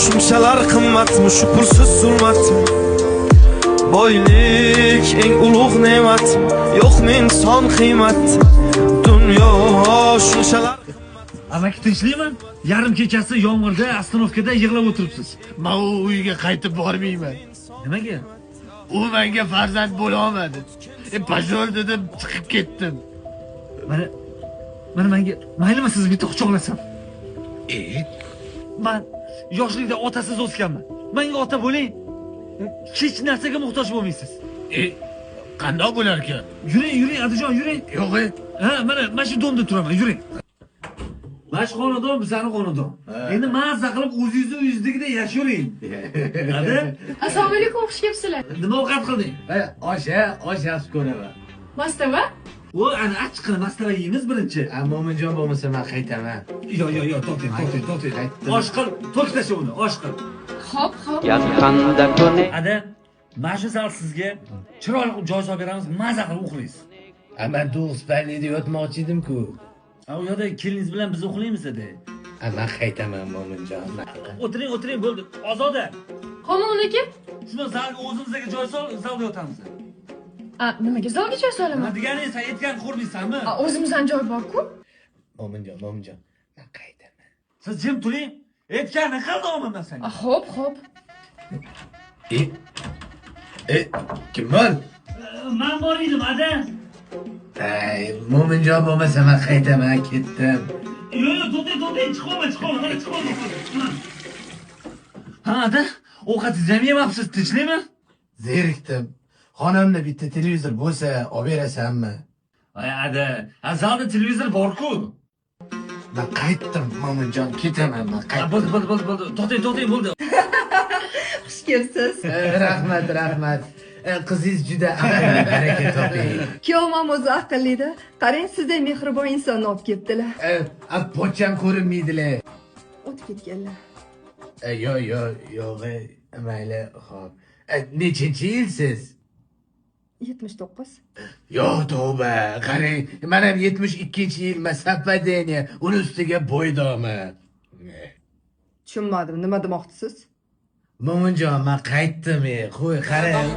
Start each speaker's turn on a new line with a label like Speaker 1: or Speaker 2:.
Speaker 1: shunchalar qimmatmi shu pulsiz zulmatmi? Boylik eng ulug' ne'matmi? Yo'qmi inson qiymati? Dunyo shunchalar
Speaker 2: Amaki tinchlikmi? Yarim kechasi yomg'irda ostanovkada yig'lab o'tiribsiz.
Speaker 3: Men u uyga qaytib bormayman.
Speaker 2: Nimaga?
Speaker 3: U menga farzand bo'la olmadi. Pashol dedim, chiqib ketdim.
Speaker 2: Mana menga maylimi sizni bitta quchoqlasam? Men yoshlikda otasiz o'sganman. Menga ota bo'ling. Hech narsaga muhtoj bo'lmaysiz.
Speaker 3: Qandoq bo'lar ekan?
Speaker 2: Yuring, Adijon, yuring.
Speaker 3: Yo'q.
Speaker 2: Ha, mana shu domda turaman, yuring. Bash xonadon bizani xonadon. Endi mazza qilib uyingizdagidek yashayvering. Hadi?
Speaker 4: Assalomu alaykum, xush kelibsizlar.
Speaker 2: Nima ovqat qilding?
Speaker 3: Osh yaxshi ko'raman.
Speaker 4: Mastava?
Speaker 2: Ana achchiqni mastava yeymiz birinchi.
Speaker 3: Mo'minjon bo'lmasa men qaytaman.
Speaker 2: Yo'q, to'xtang. Osh qil, to'xtasha uni, osh qil.
Speaker 4: Xo'p.
Speaker 5: Yaqinda kuni
Speaker 2: Ada, mana shu zal sizga chiroyli joy solib beramiz, mazza qilib uxlaysiz.
Speaker 3: Men do'st payligida yotmoqchi edim-ku.
Speaker 2: U yoqda keliningiz bilan biz uxlaymiz edi.
Speaker 3: Men qaytaman Mo'minjon.
Speaker 2: O'tiring, bo'ldi. Ozoda.
Speaker 4: Qonuniki?
Speaker 2: Shuni zalga o'zimizga joy sol, zalda yotamiz.
Speaker 4: Nimaga zalga joy solaman?
Speaker 2: Degani sen aytgan ko'rmaysanmi?
Speaker 4: O'zimizdan joy bor-ku.
Speaker 3: Mo'minjon, men qaytaman.
Speaker 2: Siz jim turing. Aytganini qildim men senga.
Speaker 4: Xo'p.
Speaker 3: Kimman?
Speaker 2: Men bor edim, ada.
Speaker 3: Mo'minjon bo'lmasa men qaytaman, ketdim.
Speaker 2: Yo'q, to'xtang, chiqolma. Ha, ada, ovqatingizni ham yemabsiz, tinchlikmi?
Speaker 3: Zerikdim. Xonamda bitta televizor bo'lsa, olib berasanmi?
Speaker 2: Ada, zalda televizor bor-ku.
Speaker 3: Men qaytdim, Mo'minjon, ketaman, men qaytdim.
Speaker 2: Bo'ldi. To'xtang, bo'ldi.
Speaker 6: Xush kelibsiz.
Speaker 3: Rahmat. Qizingiz juda baraka toping.
Speaker 6: Kuyovim o'zi aqllida. Qarang, sizday mehribon insonni olib kelibdilar.
Speaker 3: Pocham ko'rinmaydilar.
Speaker 6: O'tib ketganlar.
Speaker 3: Yo'q, mayli, xo'p. Nechinchi yilsiz?
Speaker 6: 79.
Speaker 3: Yo'q, tavba. Qarang, men ham 72-yilman, совпадение. Uni ustiga bo'ydoman.
Speaker 6: Tushunmadim, nima demoqchisiz?
Speaker 3: Mo'minjon, men qaytdim. Qo'y, qarang.